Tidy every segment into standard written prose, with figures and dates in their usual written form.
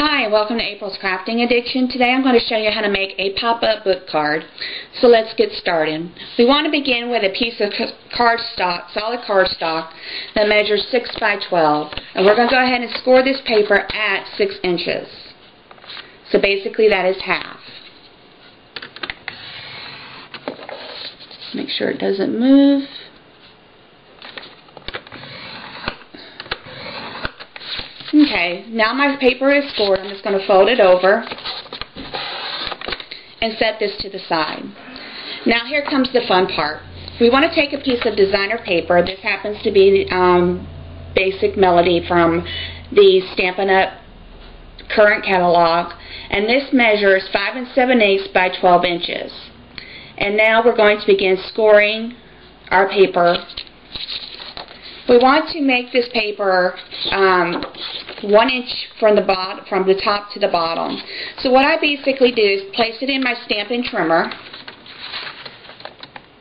Hi, welcome to April's Crafting Addiction. Today I'm going to show you how to make a pop-up book card. So let's get started. We want to begin with a piece of cardstock, solid cardstock, that measures 6 by 12. And we're going to go ahead and score this paper at 6 inches. So basically that is half. Make sure it doesn't move. Okay, now my paper is scored. I'm just going to fold it over and set this to the side. Now here comes the fun part. We want to take a piece of designer paper. This happens to be Basic Melody from the Stampin' Up! Current catalog, and this measures 5 7/8 by 12 inches. And now we're going to begin scoring our paper. We want to make this paper 1 inch from the top to the bottom. So what I basically do is place it in my Stampin' trimmer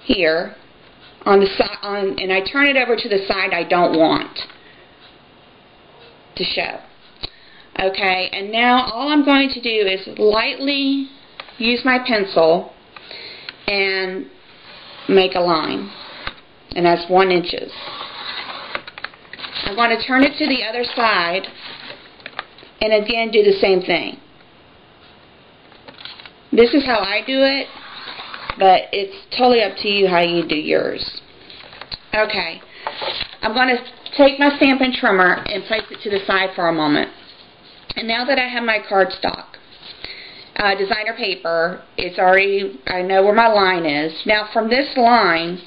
here on the side, and I turn it over to the side I don't want to show. Okay, and now all I'm going to do is lightly use my pencil and make a line, and that's 1 inch. I'm going to turn it to the other side and again do the same thing. This is how I do it, but it's totally up to you how you do yours. Okay, I'm going to take my Stampin' trimmer and place it to the side for a moment. And now that I have my cardstock, designer paper, it's already, I know where my line is. Now from this line,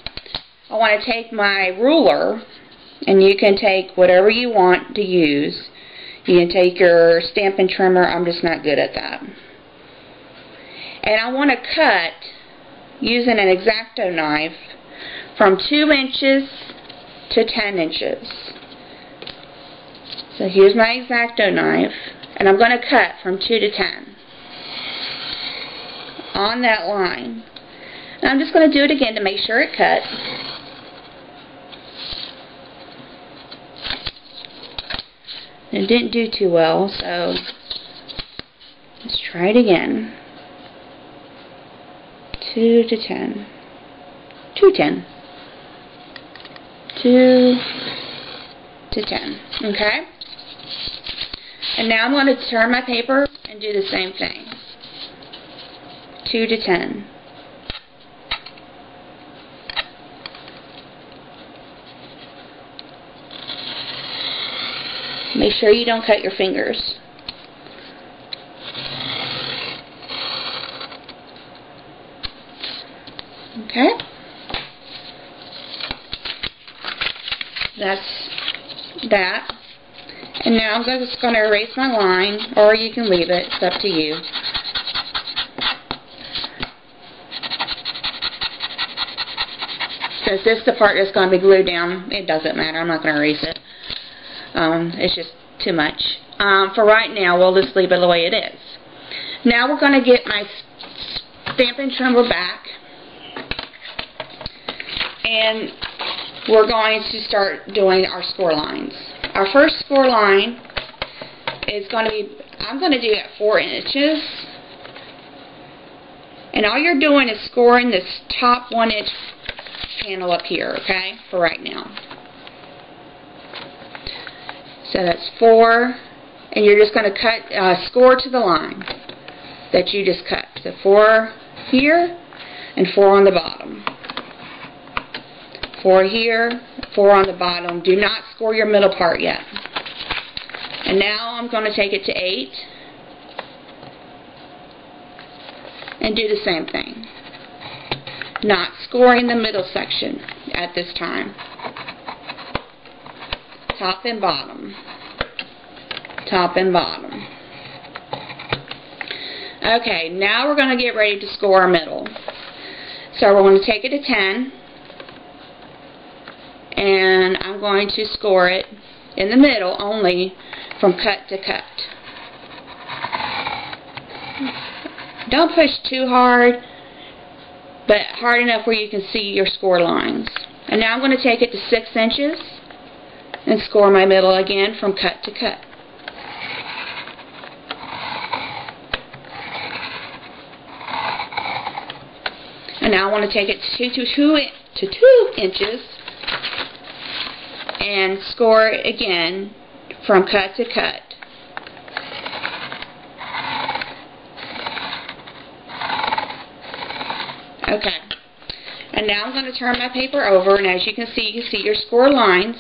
I want to take my ruler, and you can take whatever you want to use. You can take your Stampin' trimmer. I'm just not good at that. And I want to cut using an X-Acto knife from 2 inches to 10 inches. So here's my X-Acto knife, and I'm going to cut from 2 to 10 on that line. And I'm just going to do it again to make sure it cuts. It didn't do too well, so let's try it again. 2 to 10. 2 to 10. 2 to 10. Okay? And now I'm going to turn my paper and do the same thing. 2 to 10. Make sure you don't cut your fingers. Okay? That's that. And now I'm just going to erase my line, or you can leave it. It's up to you. Since this is the part that's going to be glued down, it doesn't matter. I'm not going to erase it. It's just too much. For right now, we'll just leave it the way it is. Now we're going to get my Stampin' trimmer back, and we're going to start doing our score lines. Our first score line is going to be, I'm going to do at 4 inches. And all you're doing is scoring this top 1 inch panel up here, okay, for right now. So that's 4, and you're just going to cut, score to the line that you just cut. So 4 here, and 4 on the bottom. 4 here, 4 on the bottom. Do not score your middle part yet. And now I'm going to take it to 8, and do the same thing. Not scoring the middle section at this time. Top and bottom. Top and bottom. Okay, now we're going to get ready to score our middle. So we're going to take it to 10, and I'm going to score it in the middle only from cut to cut. Don't push too hard, but hard enough where you can see your score lines. And now I'm going to take it to 6 inches and score my middle again from cut to cut. And now I want to take it to 2 inches and score it again from cut to cut. Okay. And now I'm going to turn my paper over, and as you can see your score lines.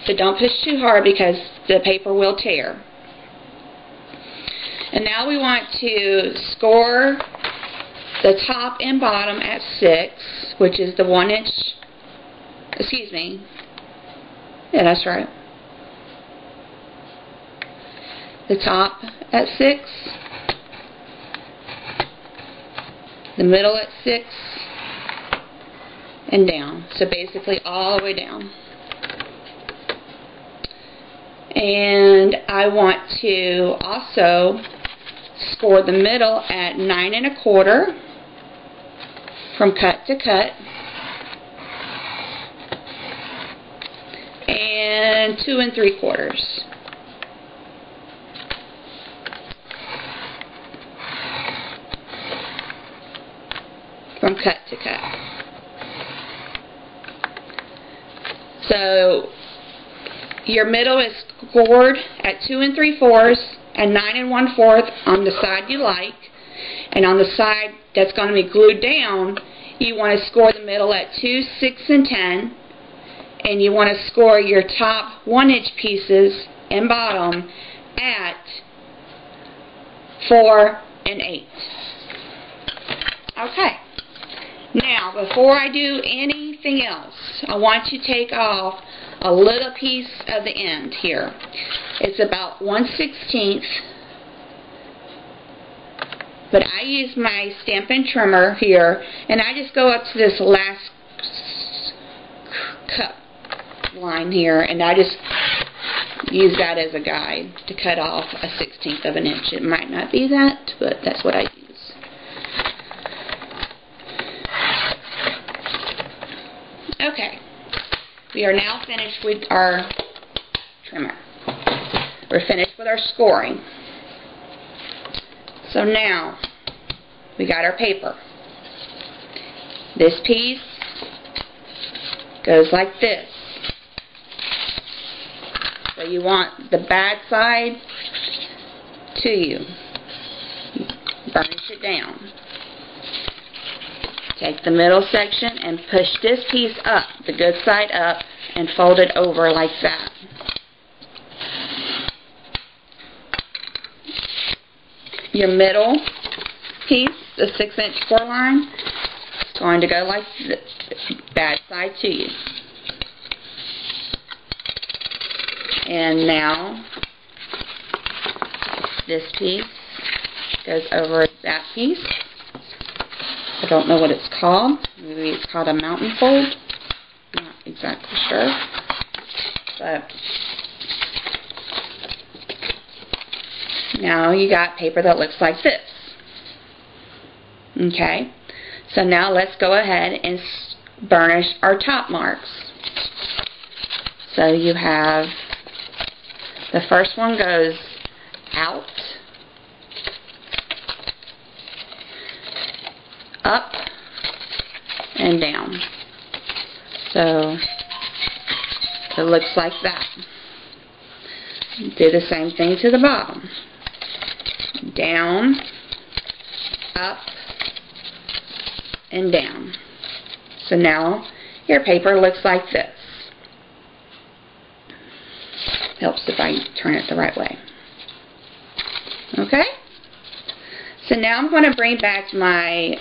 So don't push too hard because the paper will tear. And now we want to score the top and bottom at 6, which is the 1 inch, excuse me, yeah, that's right. The top at 6, the middle at 6, and down. So basically all the way down. And I want to also score the middle at 9 1/4 from cut to cut, and 2 3/4 from cut to cut. So your middle is scored at 2 3/4 and 9 1/4 on the side you like, and on the side that's going to be glued down, you want to score the middle at 2 6 and 10, and you want to score your top 1 inch pieces and bottom at 4 and 8. Okay. Now, before I do anything else, I want you to take off a little piece of the end here. It's about 1/16, but I use my Stampin' Trimmer here, and I just go up to this last cut line here, and I just use that as a guide to cut off a 1/16 of an inch. It might not be that, but that's what I use. Okay, we are now finished with our trimmer. We're finished with our scoring. So now, we got our paper. This piece goes like this. So you want the bad side to you. Burnish it down. Take the middle section and push this piece up, the good side up, and fold it over like that. Your middle piece, the 6 inch core line, is going to go like this, bad side to you. And now, this piece goes over that piece. I don't know what it's called. Maybe it's called a mountain fold. Not exactly sure. But now you got paper that looks like this. Okay. So now let's go ahead and burnish our top marks. So you have, the first one goes out, up, and down. So it looks like that. Do the same thing to the bottom. Down, up, and down. So now your paper looks like this. Helps if I turn it the right way. Okay? So now I'm going to bring back my